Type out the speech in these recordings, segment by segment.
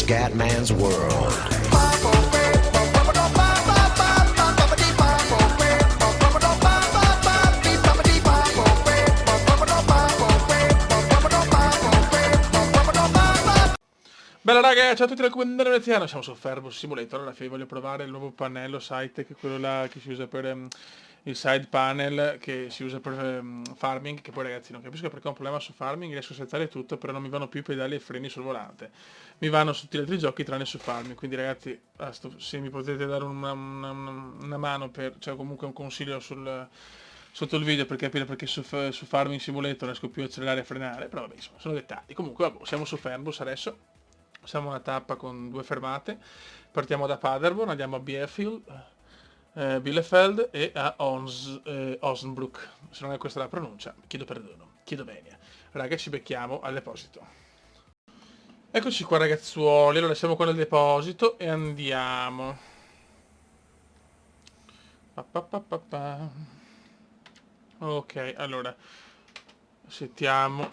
Scatman's World. Bella raga, ciao a tutti da Comandante Veneziano, siamo su Fairbus Simulator. Alla fine voglio provare il nuovo pannello site, che è quello là che si usa per il side panel, che si usa per farming, che poi ragazzi non capisco perché ho un problema su farming, riesco a settare tutto, però non mi vanno più i pedali e i freni sul volante. Mi vanno su tutti gli altri giochi tranne su farming, quindi ragazzi, se mi potete dare una mano, cioè comunque un consiglio sotto il video per capire perché su Farming Simulator riesco più a accelerare e frenare, però vabbè, insomma, sono dettagli. Comunque, vabbè, siamo su Fairbus adesso. Siamo a una tappa con 2 fermate. Partiamo da Paderborn, andiamo a Bielefeld e a Osnabrück. Se non è questa la pronuncia, chiedo perdono. Chiedo bene. Raga, ci becchiamo al deposito. Eccoci qua ragazzuoli, allora siamo qua nel deposito e andiamo. Ok, allora settiamo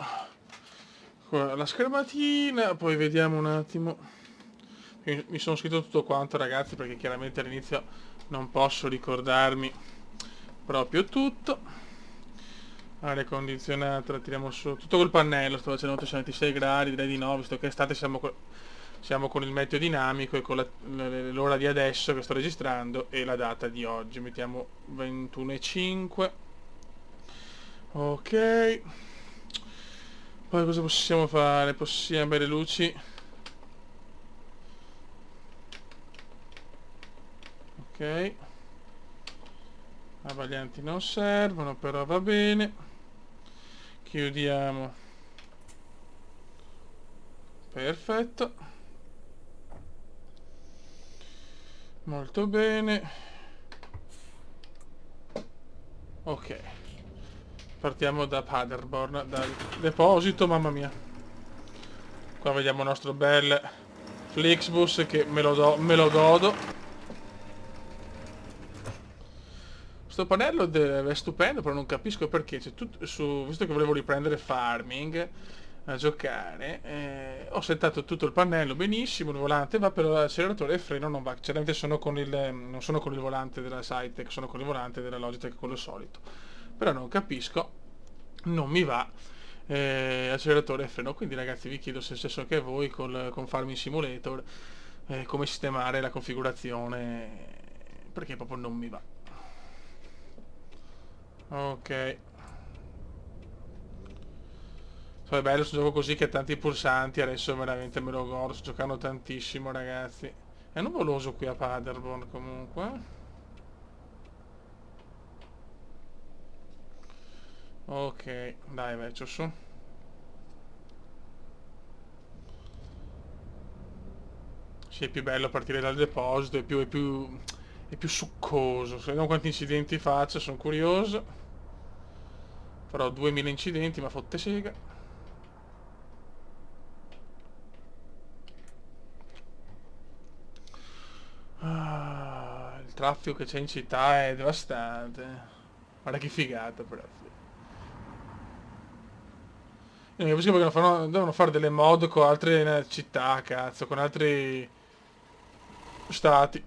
qua la schermatina, poi vediamo un attimo. Mi sono scritto tutto quanto ragazzi, perché chiaramente all'inizio non posso ricordarmi proprio tutto. Aria condizionata, la tiriamo su. Tutto col pannello, sto facendo 26 gradi, direi di no, visto che estate siamo con il meteo dinamico e con l'ora di adesso che sto registrando e la data di oggi. Mettiamo 21:05. Ok. Poi cosa possiamo fare? Possiamo avere luci. Ok. Abbaglianti non servono, però va bene. Chiudiamo. Perfetto. Molto bene. Ok. Partiamo da Paderborn, dal deposito, mamma mia. Qua vediamo il nostro bel Flixbus che me lo godo. Sto pannello è stupendo, però non capisco perché. Visto che volevo riprendere Farming a giocare, ho settato tutto il pannello benissimo, il volante va, però l'acceleratore e il freno non va. Chiaramente non sono con il volante della Cytec, sono con il volante della Logitech, quello solito. Però non capisco, non mi va acceleratore e freno. Quindi ragazzi vi chiedo se è stesso anche a voi con Farming Simulator, come sistemare la configurazione, perché proprio non mi va. Ok. So, è bello sto gioco così che ha tanti pulsanti, adesso veramente me lo godo, sto giocando tantissimo ragazzi. È nuvoloso qui a Paderborn comunque. Ok, dai vecchio su. Sì, è più bello partire dal deposito, è più succoso. Vediamo quanti incidenti faccio, sono curioso. Farò 2000 incidenti, ma fotte sega. Il traffico che c'è in città è devastante. Guarda che figata però. Io non capisco perché devono fare delle mod con altre città, cazzo, con altri stati.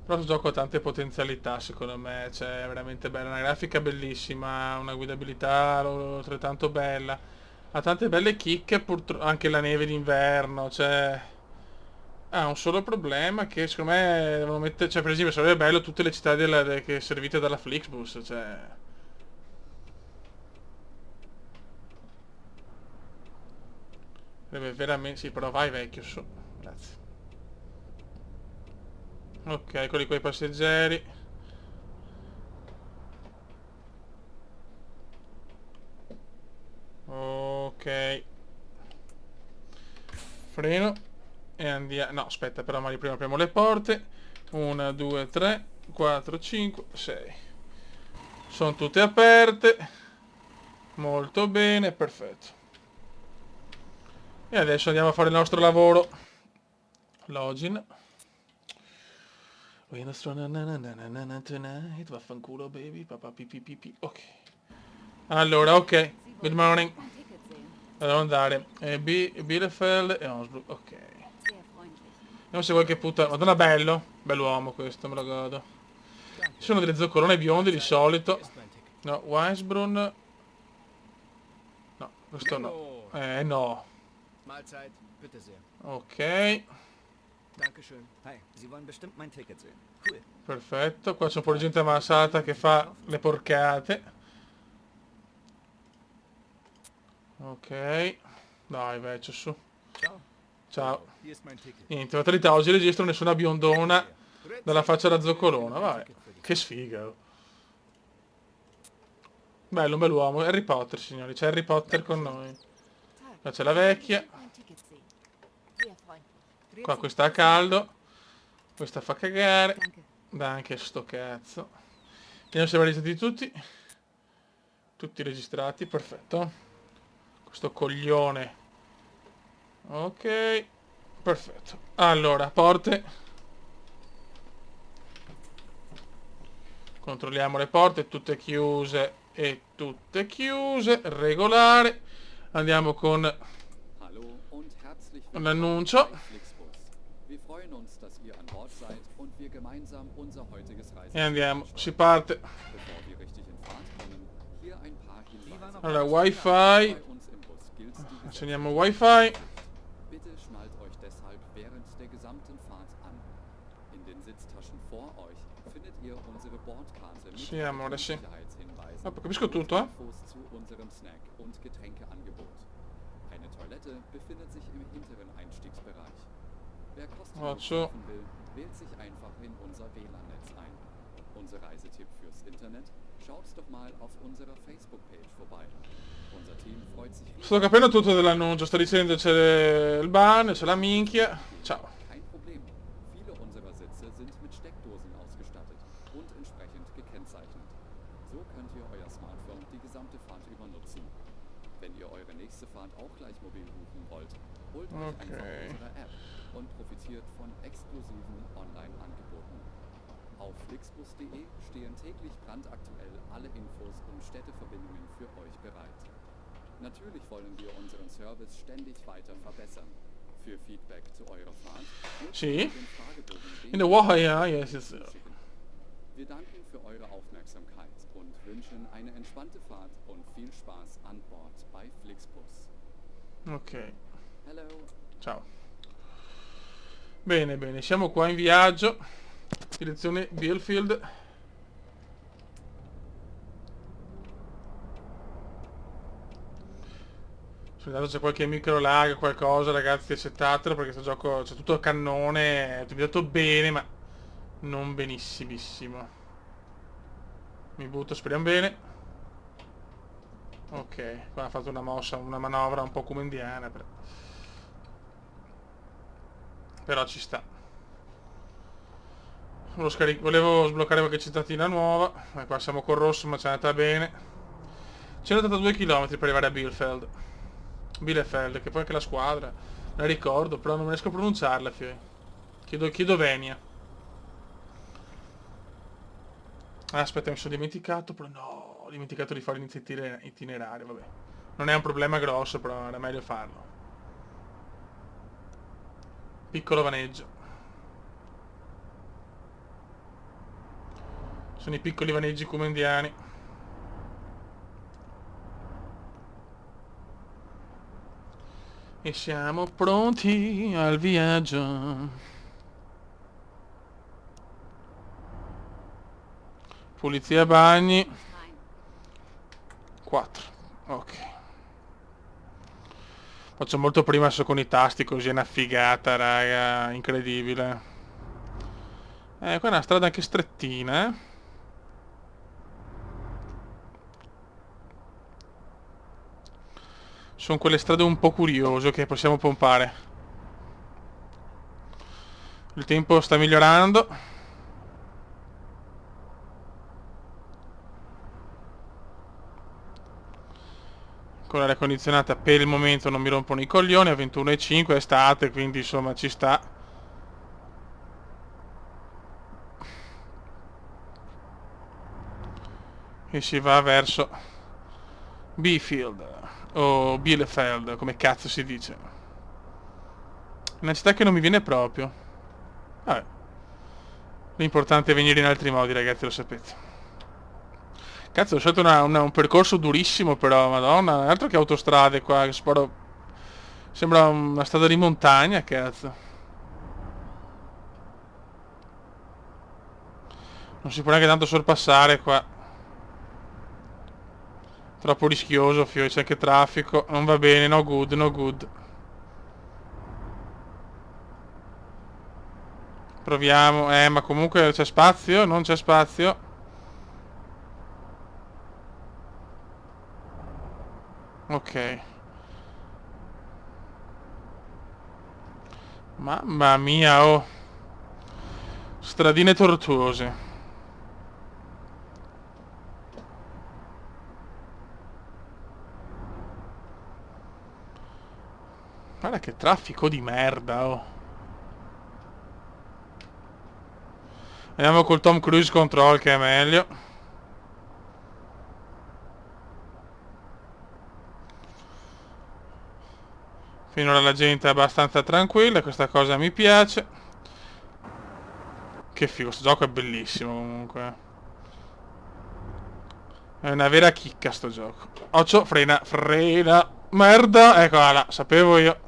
Però questo gioco ha tante potenzialità secondo me, cioè è veramente bella, una grafica bellissima, una guidabilità altrettanto bella. Ha tante belle chicche, anche la neve d'inverno, cioè. Ha un solo problema che secondo me devono mettere, cioè per esempio sarebbe bello tutte le città che servite dalla Flixbus, cioè. Sarebbe veramente, sì, però vai vecchio su, grazie. Ok, eccoli qua i passeggeri. Ok. Freno. E andiamo. No, aspetta, però magari prima apriamo le porte. 1, 2, 3, 4, 5, 6. Sono tutte aperte. Molto bene, perfetto. E adesso andiamo a fare il nostro lavoro. Login. We nostro tonight. Vaffanculo baby. Papà pipi pipi. Ok. Allora, ok. Good morning. Devo andare. Bielefeld e Osnabrück. Ok. Vediamo se qualche puttana. Madonna, bello. Bell'uomo questo, me lo godo. Ci sono delle zoccolone bionde di solito. No, Weisbrunn. No, questo no. No. Mahlzeit, bitte sehr. Ok. Dankeschön. Hi, Sie wollen bestimmt mein Ticket sehen. Cool. Perfetto. Qua c'è un po' di gente ammassata che fa le porcate. Ok. Dai, vecchio, su. Ciao. Ciao. Hier ist mein Ticket. Niente, fatalità, oggi registro nessuna biondona dalla faccia da zoccolona, vabbè. Che sfiga. Oh. Bello, un bell'uomo. Harry Potter, signori, c'è Harry Potter con noi. Qua c'è la vecchia. Qua questa ha caldo. Questa fa cagare. Dai, anche sto cazzo. Vediamo se registrati tutti. Tutti registrati, perfetto. Questo coglione. Ok. Perfetto. Allora, porte. Controlliamo le porte, tutte chiuse e tutte chiuse. Regolare. Andiamo con Hallo und herzlich l'annuncio. bei Flixbus. Wir freuen uns, dass ihr an Bord seid und wir gemeinsam unser heutiges E andiamo, Reiseziel si parte. Bevor wir richtig in Fahrt kommen, hier ein paar Hinweise. Allora, Bei wifi. uns im Bus gilt die Gesetze. Accendiamo wifi. Bitte schnallt euch deshalb während der gesamten Fahrt an. In den Sitztaschen vor euch findet ihr unsere Bordkarte mit Sì, amore, sì. Sicherheitshinweisen. Ah, capisco tutto, eh? Infos zu unserem Snack- und Getränkeangebot. Eine Toilette befindet sich im hinteren Einstiegsbereich. Wer kostenlos Faccio. surfen will, wählt sich einfach in unser WLAN-Netz ein. Unser Reisetipp fürs Internet? Schaut doch mal auf unserer Facebook-Page vorbei. Unser Team freut sich riesig. Sto capendo tutto dell'annuncio, sta dicendo c'è il ban, c'è la minchia. Ciao. Kein Problem. Viele unserer Sitze sind mit Steckdosen ausgestattet und entsprechend gekennzeichnet. So könnt ihr euer Smartphone die gesamte Fahrt über nutzen. Wenn ihr eure nächste Fahrt auch gleich mobil buchen wollt, holt euch einfach Okay. unsere App und profitiert von exklusiven Online-Angeboten. Auf flixbus.de stehen täglich brandaktuell alle Infos und Städteverbindungen für euch bereit. Natürlich wollen wir unseren Service ständig weiter verbessern. Für Feedback zu eurer Fahrt nutzt Sì. den Fragebogen In the wire, yes, yes. schicken. Wir danken für eure Aufmerksamkeit und wünschen eine entspannte Fahrt und viel Spaß an Bord bei Flixbus. Ok, Hello. ciao. Bene, bene, siamo qua in viaggio. Direzione Bielefeld. Intanto c'è qualche micro lag, qualcosa, ragazzi, accettatelo perché questo gioco c'è tutto a cannone, è utilizzato bene, ma non benissimissimo. Mi butto, speriamo bene. Ok, qua ha fatto una mossa, una manovra un po' come indiana, però ci sta. Volevo sbloccare qualche cittadina nuova, qua siamo col rosso ma c'è andata bene. 182 km per arrivare a Bielefeld. Bielefeld, che poi anche la squadra, la ricordo, però non riesco a pronunciarla, chiedo venia. Ah, aspetta, mi sono dimenticato, però no, ho dimenticato di fare l'inizio itinerario, vabbè. Non è un problema grosso, però era meglio farlo. Piccolo vaneggio. Sono i piccoli vaneggi come indiani. E siamo pronti al viaggio. Pulizia bagni. 4. Ok. Faccio molto prima adesso con i tasti, così è una figata, raga. Incredibile. Qua è una strada anche strettina, eh. Sono quelle strade un po' curiose che possiamo pompare. Il tempo sta migliorando. Con l'aria condizionata per il momento non mi rompono i coglioni. A 21,5 è estate, quindi insomma ci sta. E si va verso Bielefeld. O Bielefeld, come cazzo si dice. Una città che non mi viene proprio. Vabbè. L'importante è venire in altri modi, ragazzi, lo sapete. Cazzo, ho scelto un percorso durissimo, però, madonna. Altro che autostrade qua, che sparo... Sembra una strada di montagna, cazzo. Non si può neanche tanto sorpassare qua. Troppo rischioso, fio, c'è anche traffico. Non va bene, no good, no good. Proviamo. Ma comunque c'è spazio? Non c'è spazio. Ok. Mamma mia, oh. Stradine tortuose. Guarda che traffico di merda, oh. Andiamo col Tom Cruise Control che è meglio. Finora la gente è abbastanza tranquilla, questa cosa mi piace. Che figo, questo gioco è bellissimo comunque. È una vera chicca sto gioco. Occhio, frena, frena. Merda, eccola là, sapevo io.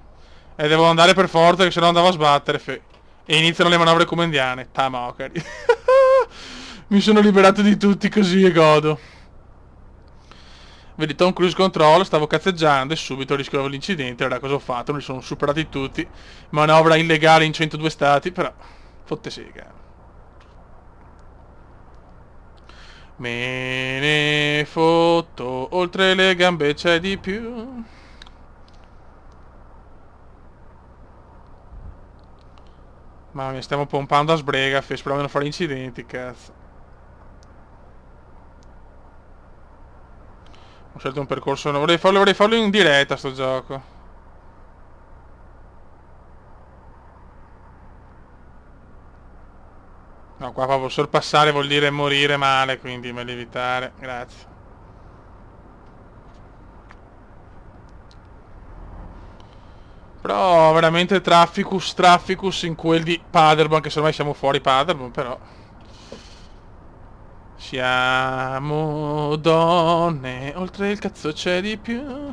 E devo andare per forza, che se no andavo a sbattere. E iniziano le manovre comendiane. Tamokari. Mi sono liberato di tutti così e godo. Vedi, Tom Cruise Control, stavo cazzeggiando e subito rischiavo l'incidente. Allora cosa ho fatto? Non li sono superati tutti. Manovra illegale in 102 stati, però... Fotte sega. Me ne fotto, oltre le gambe c'è di più. Mamma mia, stiamo pompando a sbrega, speriamo di non fare incidenti, cazzo. Ho scelto un percorso, non vorrei farlo in diretta sto gioco. No, qua proprio sorpassare vuol dire morire male, quindi meglio evitare, grazie. Però veramente trafficus in quel di Paderborn, anche se ormai siamo fuori Paderborn, però... Siamo donne, oltre il cazzo c'è di più.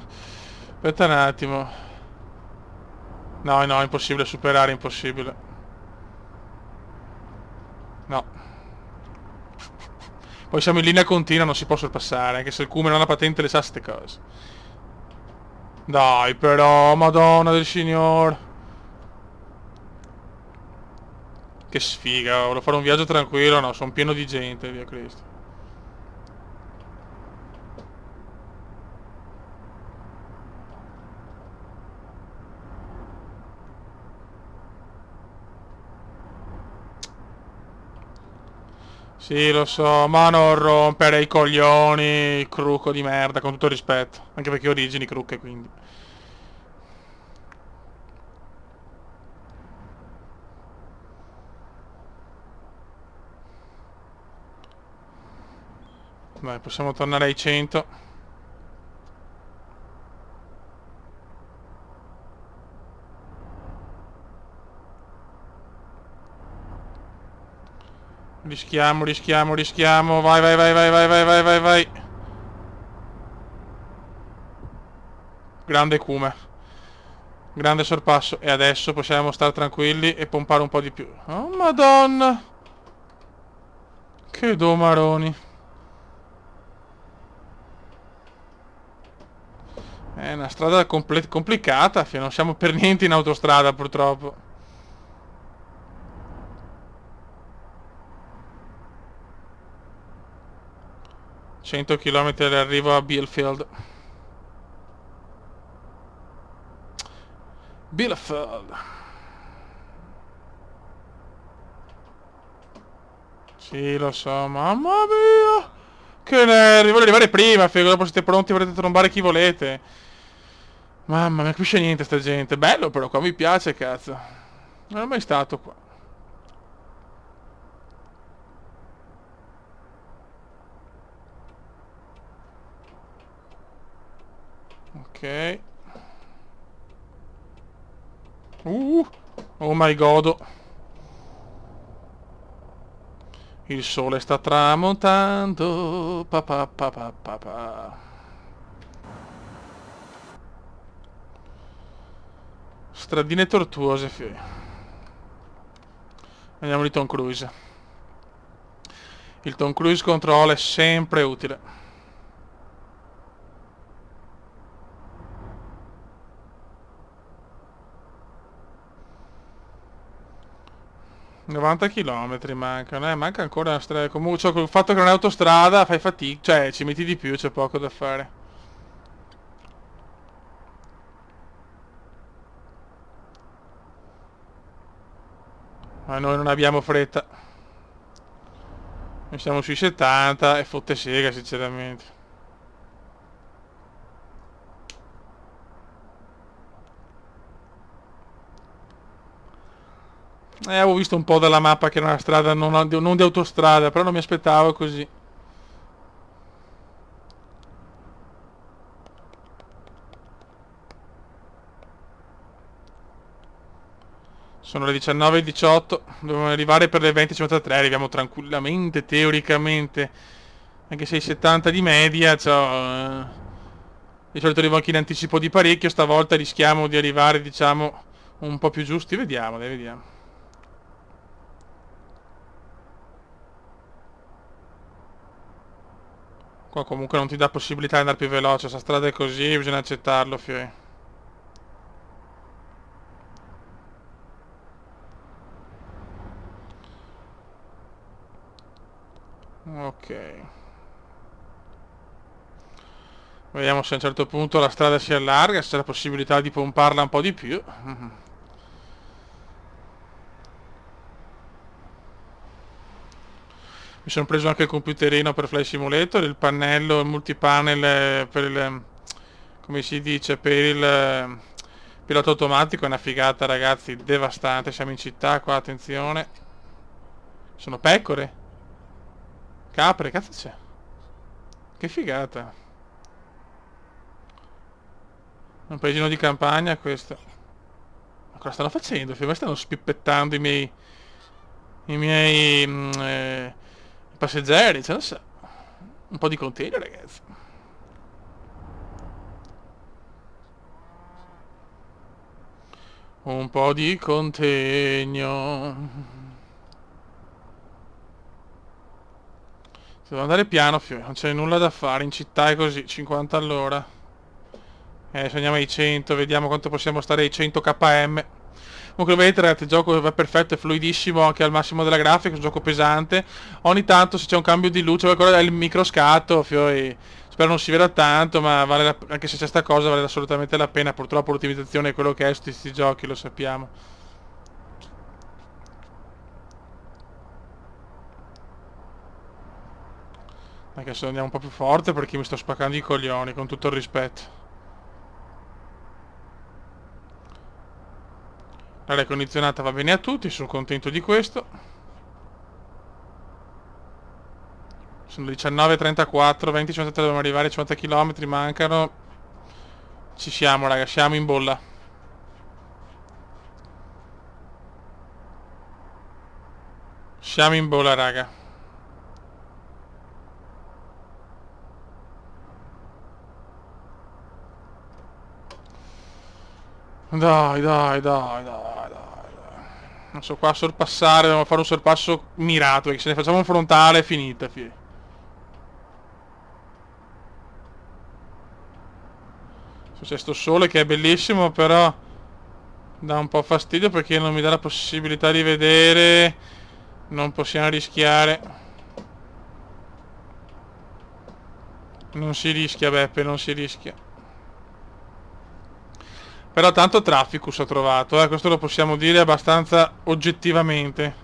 Aspetta un attimo. No, no, impossibile superare, impossibile. No. Poi siamo in linea continua, non si può sorpassare, anche se il Cume non ha patente le sa ste cose. Dai però, madonna del signor. Che sfiga, volevo fare un viaggio tranquillo, no, sono pieno di gente, via Cristo. Sì, lo so, ma non rompere i coglioni, crucco di merda, con tutto il rispetto. Anche perché ho origini crucche, quindi. Dai, possiamo tornare ai 100. Rischiamo. Vai. Grande Cume. Grande sorpasso. E adesso possiamo stare tranquilli e pompare un po' di più. Oh, madonna. Che domaroni. È una strada complicata, non siamo per niente in autostrada purtroppo. ...100 km arrivo a Bielefeld. Sì, lo so, mamma mia. Che nervi, voglio arrivare prima, figo, dopo siete pronti avrete trombare chi volete. Mamma, non capisce niente sta gente. Bello però, qua mi piace, cazzo. Non è mai stato qua. Ok. Oh my god. Il sole sta tramontando. Pa pa pa pa pa pa. Stradine tortuose, figli. Andiamo di Tom Cruise. Il Tom Cruise Control è sempre utile. 90 km mancano, manca ancora una strada. Comunque, cioè, col fatto che non è autostrada fai fatica, cioè ci metti di più, c'è poco da fare. Ma noi non abbiamo fretta. Noi siamo sui 70 e fotte sega, sinceramente. Avevo visto un po' dalla mappa che era una strada non di autostrada, però non mi aspettavo così. Sono le 19:18, dobbiamo arrivare per le 20:53, arriviamo tranquillamente, teoricamente. Anche se i 70 di media, cioè, di solito arrivo anche in anticipo di parecchio, stavolta rischiamo di arrivare, diciamo, un po' più giusti. Vediamo, dai, vediamo. Qua comunque non ti dà possibilità di andare più veloce, sta strada è così, bisogna accettarlo, fioi. Ok. Vediamo se a un certo punto la strada si allarga, se c'è la possibilità di pomparla un po' di più. Mi sono preso anche il computerino per Flight Simulator, il pannello, il multipanel per il, come si dice, per il pilota automatico. È una figata, ragazzi, devastante. Siamo in città qua, attenzione. Sono pecore, capre, cazzo c'è? Che figata. Un paesino di campagna questo. Ma cosa stanno facendo? Mi stanno spippettando i miei passeggeri, cioè non so. Un po' di contegno, ragazzi. Un po' di contegno. Devo andare piano, non c'è nulla da fare, in città è così, 50 all'ora. Se andiamo ai 100, vediamo quanto possiamo stare ai 100 km. Comunque vedete, ragazzi, il gioco va perfetto, è fluidissimo anche al massimo della grafica, è un gioco pesante. Ogni tanto se c'è un cambio di luce, qualcosa è il microscatto, spero non si veda tanto, ma anche se c'è sta cosa vale assolutamente la pena. Purtroppo l'ottimizzazione è quello che è su questi giochi, lo sappiamo. Anche se andiamo un po' più forte perché mi sto spaccando i coglioni, con tutto il rispetto. L'aria condizionata va bene a tutti, sono contento di questo. Sono 19:34, 20:53, dobbiamo arrivare, 50 km mancano. Ci siamo, raga, siamo in bolla. Siamo in bolla, raga. Dai. Non so qua sorpassare, dobbiamo fare un sorpasso mirato, perché se ne facciamo un frontale è finita, C'è sto sole che è bellissimo, però dà un po' fastidio perché non mi dà la possibilità di vedere. Non possiamo rischiare. Non si rischia, Beppe, non si rischia. Però tanto trafficus ho trovato, questo lo possiamo dire abbastanza oggettivamente.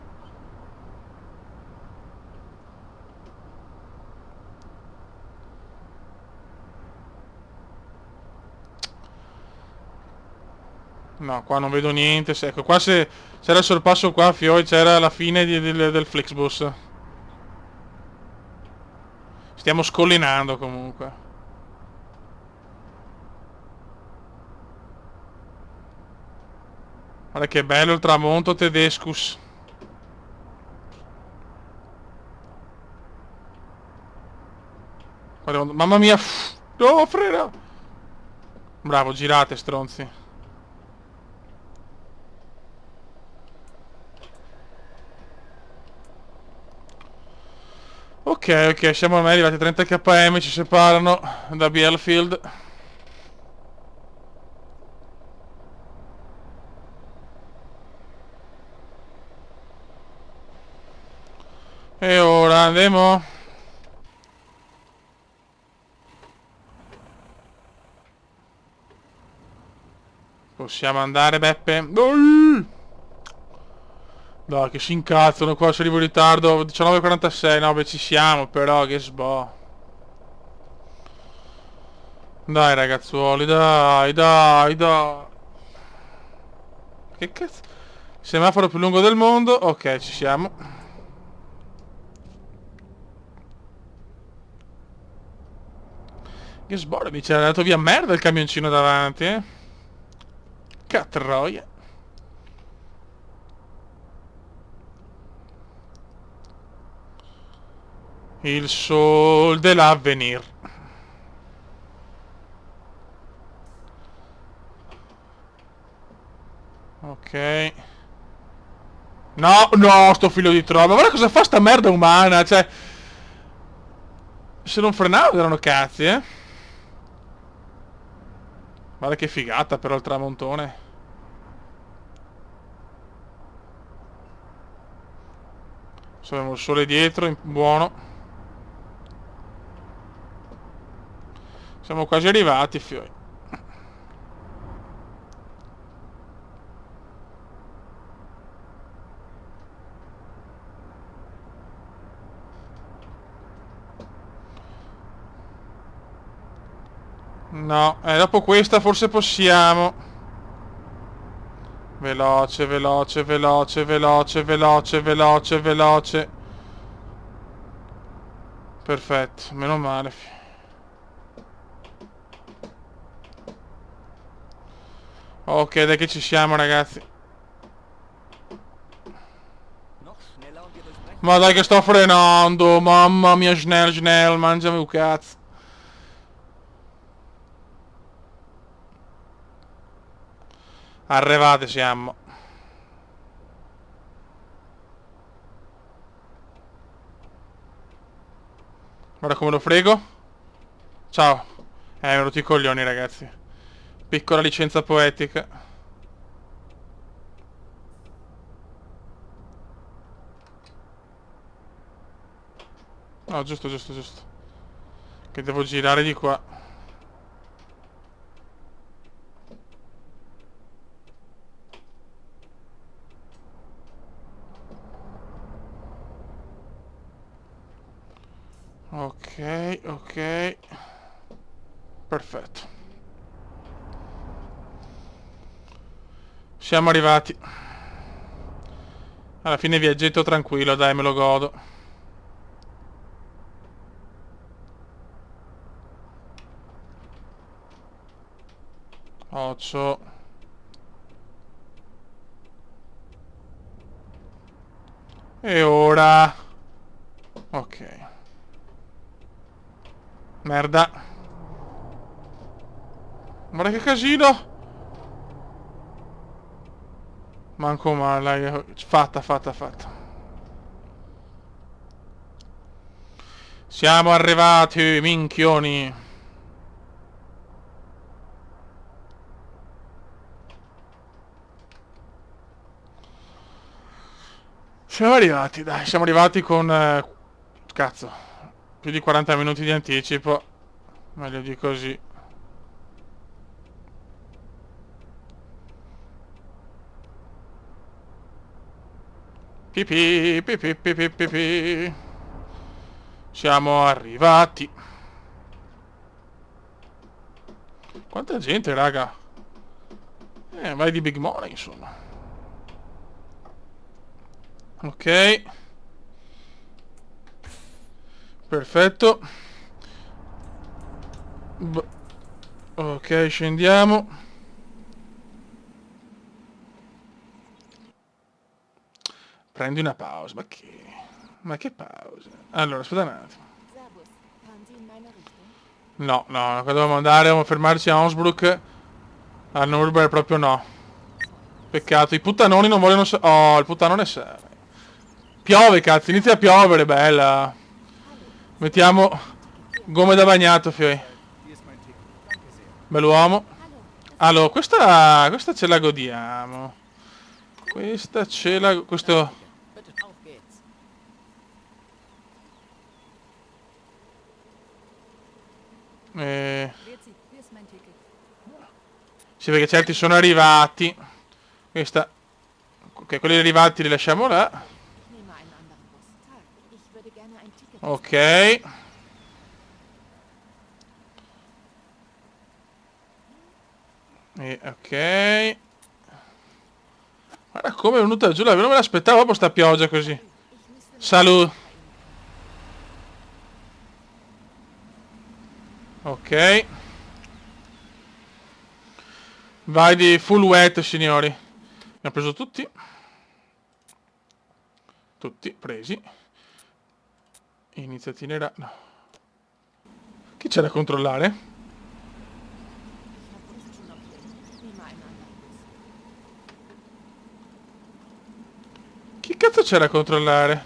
No, qua non vedo niente. Ecco, qua se c'era il sorpasso qua, Fioi, c'era la fine del Flixbus. Stiamo scollinando comunque. Guarda che bello il tramonto tedescus. Guarda, mamma mia. No, frena. Bravo, girate, stronzi. Ok, ok, siamo ormai arrivati a 30 km, ci separano da Bielefeld. E ora andiamo. Possiamo andare, Beppe? Dai! Dai, che si incazzano qua, se arrivo in ritardo. 19:46, no, beh, ci siamo, però, che sbo. Dai, ragazzuoli, dai, dai, dai. Che cazzo? Semaforo più lungo del mondo. Ok, ci siamo. Che sborro, mi ci ha dato via merda il camioncino davanti, eh. Catroia. Il sol dell'avvenir. Ok. No, no, sto figlio di trova. Guarda cosa fa sta merda umana, cioè. Se non frenavo erano cazzi, eh. Guarda che figata però il tramontone. Adesso abbiamo il sole dietro, buono. Siamo quasi arrivati, fioi. No, dopo questa forse possiamo. Veloce, veloce, veloce, veloce, veloce, veloce, veloce. Perfetto, meno male. Ok, dai che ci siamo, ragazzi. Noch schneller und wir durchbrechen. Ma dai che sto frenando. Mamma mia, snell, snell, mangiami un cazzo. Arrivate siamo. Guarda come lo frego. Ciao. Mi hanno rotto i coglioni, ragazzi. Piccola licenza poetica. No, giusto, giusto, giusto. Che devo girare di qua. Ok, ok. Perfetto. Siamo arrivati. Alla fine viaggetto tranquillo, dai, me lo godo. Occhio. E ora... Ok. Merda. Guarda che casino. Manco male. Fatta, fatta, fatta. Siamo arrivati, minchioni. Siamo arrivati, dai, siamo arrivati con... cazzo. Più di 40 minuti di anticipo. Meglio di così. Pipì, pipì, pipì, pipì. Siamo arrivati. Quanta gente, raga. Vai di big money, insomma. Ok. Perfetto. Ok, scendiamo. prendi una pausa. Ma che pausa? Allora, aspetta un attimo. Servus, fahren Sie in meine Richtung? No, no, qua dovevamo andare, dovevamo fermarci a Osbrook. A Nürburgring proprio no. Peccato, i puttanoni non vogliono... Oh, il puttanone serve. Piove, cazzo, inizia a piovere, bella. Mettiamo gomme da bagnato, fioi. Hier ist mein Ticket. Danke sehr. Bell'uomo. Hallo, Allora, questa ce la godiamo. Questa ce la... Questo... Bitte, auf geht's. Grüezi, hier ist mein Ticket. Sì, perché certi sono arrivati. Questa... Ok, quelli arrivati li lasciamo là. Ich nehme einen anderen Bus. Tag, ich würde gerne ein Ticket. Ok. Ok. Guarda come è venuta giù, non me l'aspettavo proprio sta pioggia così. Ich müsste noch Salud. Ok. Vai di full wet, signori. Abbiamo preso tutti. Tutti presi. Iniziativa era... No. Chi c'è da controllare? Ich habe Bus schon operiert. Ich nehme einen anderen Bus. Chi cazzo c'è da controllare?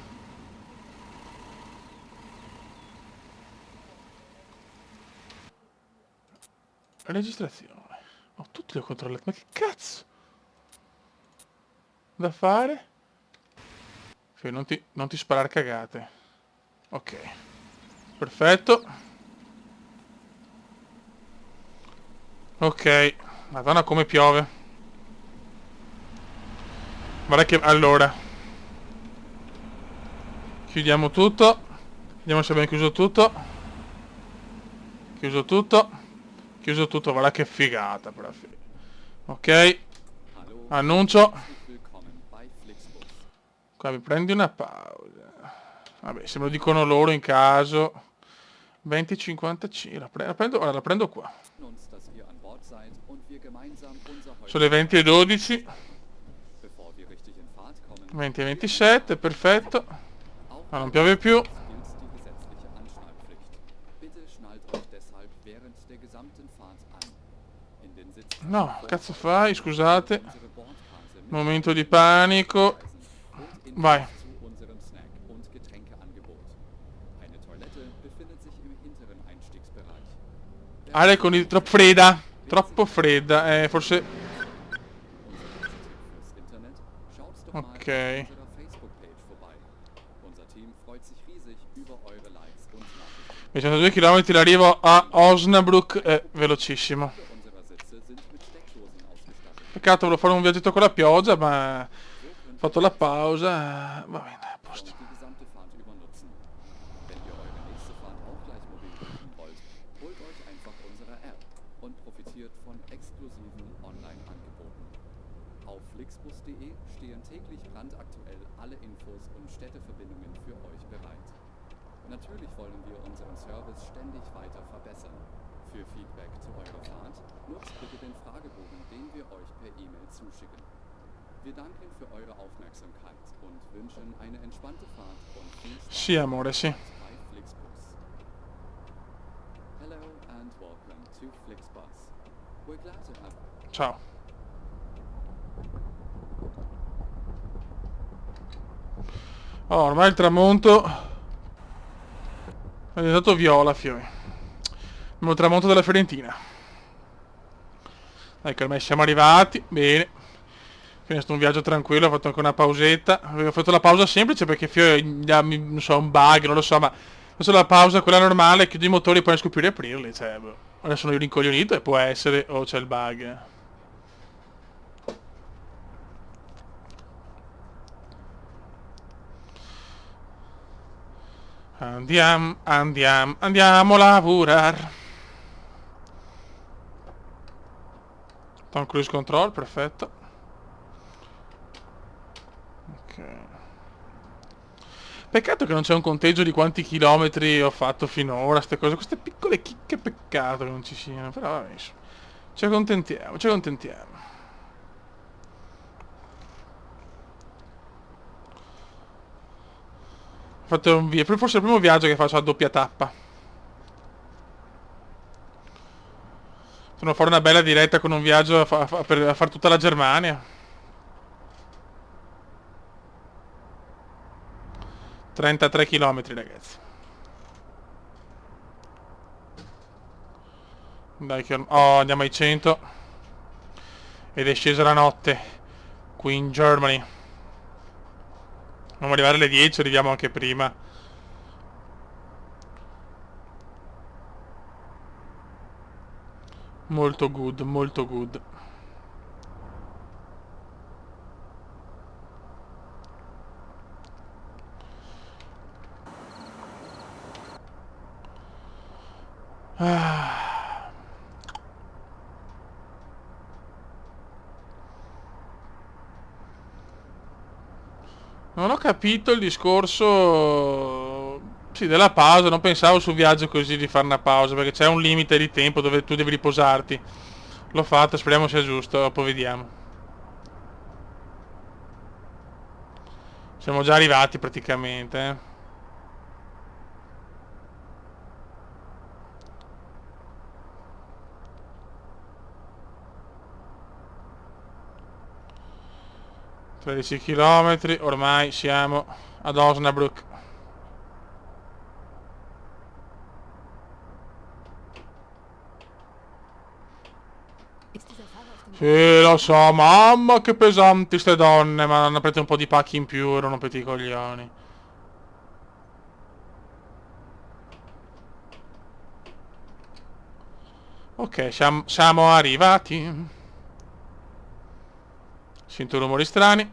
Registrazione. Oh, tutti li ho controllati. Ma che cazzo? Da fare? Cioè, non ti sparare cagate. Ok. Perfetto. Ok. Madonna come piove. Guarda che... Allora. Chiudiamo tutto. Vediamo se abbiamo chiuso tutto. Chiuso tutto. Chiuso tutto, guarda che figata però. Ok. Hallo, Annuncio. willkommen bei Flixbus. Qua mi prendi una pausa. Vabbè, se me lo dicono loro in caso. 20:55. La prendo qua. Uns, dass ihr an Bord seid und wir gemeinsam unser Sono le 20:12. Bevor wir richtig in Fahrt kommen, 20:27, perfetto. auch Ma non piove più. gilt die gesetzliche Anschnallpflicht. Bitte schnallt euch deshalb während der gesamten Fahrt an. In den Sitzen No, cazzo fai? Scusate. unsere Bordkarte mit Momento di panico. und Vai. Infos zu unserem Snack- und Getränkeangebot. Eine Toilette befindet sich im hinteren Einstiegsbereich. Aria con il... Troppo fredda. Troppo fredda. Forse... Fürs Internet, schaut doch mal Okay. auf unserer Facebook-Page vorbei. Unser Team freut sich riesig über eure Likes und Nachrichten. 22 km l'arrivo a Osnabrück è velocissimo. Viele unserer Sitze sind mit Steckdosen ausgestattet. Peccato, volevo fare un viaggetto con la pioggia, ma... Ho fatto la pausa. Va bene, a posto. Die gesamte Fahrt über nutzen. Wenn ihr eure nächste Fahrt auch gleich mobil buchen wollt, holt euch einfach unsere App und profitiert von exklusiven Online-Angeboten. Auf flixbus.de stehen täglich brandaktuell alle Infos und Städteverbindungen für euch bereit. Natürlich wollen wir unseren Service ständig weiter verbessern. Für Feedback zu eurer Fahrt nutzt bitte den Fragebogen, den wir euch per E-Mail zuschicken. Wir danken für eure Aufmerksamkeit und wünschen eine entspannte Fahrt und viel Spaß Sì, amore, sì. bei Flixbus. Hello and welcome to Flixbus. We're glad to have you. Ciao. Oh, ormai il tramonto è diventato viola, fiori. Abbiamo il tramonto della Fiorentina. Ecco, ormai siamo arrivati. Bene. Quindi è stato un viaggio tranquillo, ho fatto anche una pausetta. Avevo fatto la pausa semplice perché fiori, non so, un bug, non lo so, ma adesso la pausa, quella normale, chiudi i motori e poi riesco più a riaprirli. Cioè, boh. Ora sono io rincoglionito e può essere, o c'è il bug. Andiamo a lavorare. Tom Cruise Control, perfetto. Ok. Peccato che non c'è un conteggio di quanti chilometri ho fatto finora, queste cose, queste piccole chicche, peccato che non ci siano, però vabbè, insomma, ci accontentiamo, ci accontentiamo. fatto forse è il primo viaggio che faccio a doppia tappa. Sono a fare una bella diretta con un viaggio per fare tutta la Germania. 33 km, ragazzi. Dai che... Oh, andiamo ai 100. Ed è scesa la notte. Qui in Germany. Dobbiamo arrivare alle 10, arriviamo anche prima. Molto good, molto good. Ah. Non ho capito il discorso, sì, della pausa. Non pensavo sul viaggio così di fare una pausa, perché c'è un limite di tempo dove tu devi riposarti. L'ho fatto, speriamo sia giusto, dopo vediamo. Siamo già arrivati praticamente, eh. ...13 km, ormai siamo ad Osnabrück. Ist dieser Fahrer auf dem Sì, lo so, mamma che pesanti ste donne, ma hanno preso un po' di pacchi in più, erano petti i coglioni. Ok, siamo arrivati. Sento rumori strani.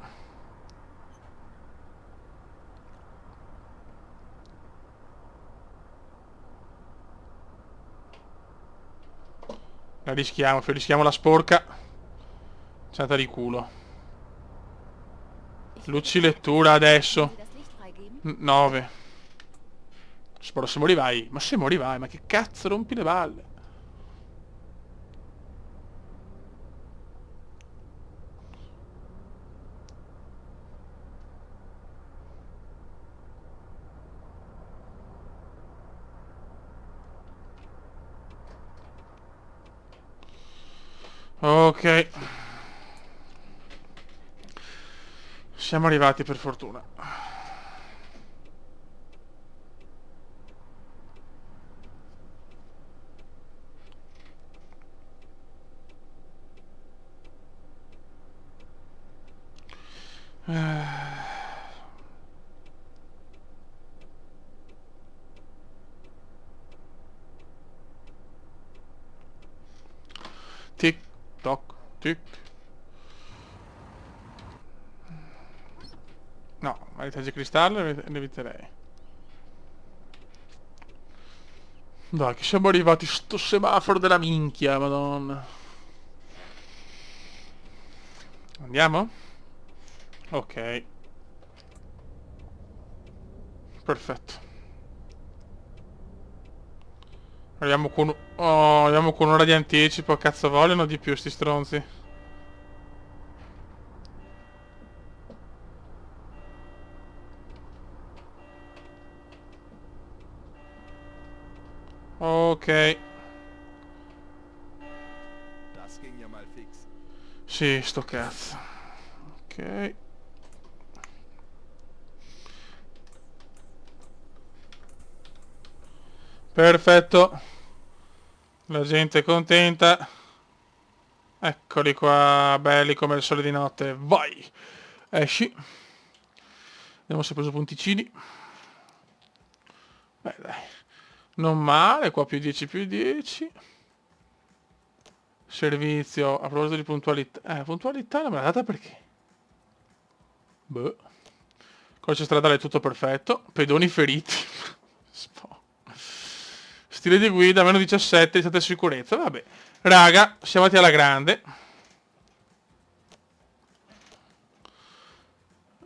La rischiamo la sporca. Ciata di culo. Luci lettura adesso. Sie das Licht freigeben? 9. Spero se morivai. Ma se morivai, ma che cazzo rompi le balle? Ok. Siamo arrivati per fortuna. Tic toc tic. No, ma i taggi cristallo le eviterei. Dai, che siamo arrivati sto semaforo della minchia, madonna. Andiamo? Ok. Perfetto. Arriviamo con... Oh, arriviamo con un'ora di anticipo. Cazzo vogliono di più sti stronzi. Ok. Das ging ja mal fix. Sì, sto cazzo. Ok. Perfetto. La gente è contenta. Eccoli qua, belli come il sole di notte. Vai! Esci. Vediamo se ho preso punticini. Beh, dai. Non male, qua più 10 più 10. Servizio, a proposito di puntualità. Puntualità non me l'ha data perché? Boh. Codice stradale tutto perfetto. Pedoni feriti. Stile di guida, meno 17, di sicurezza. Vabbè. Raga, siamo andati alla grande.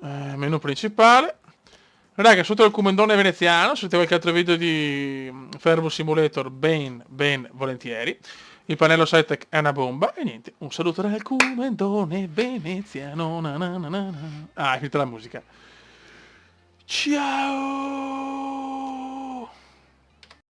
Menu principale. Raga, sotto il comandone veneziano, se avete qualche altro video di Fermo Simulator, ben volentieri. Il pannello SciTech è una bomba. E niente, un saluto dal comandone veneziano. Ah, è finita la musica. Ciao!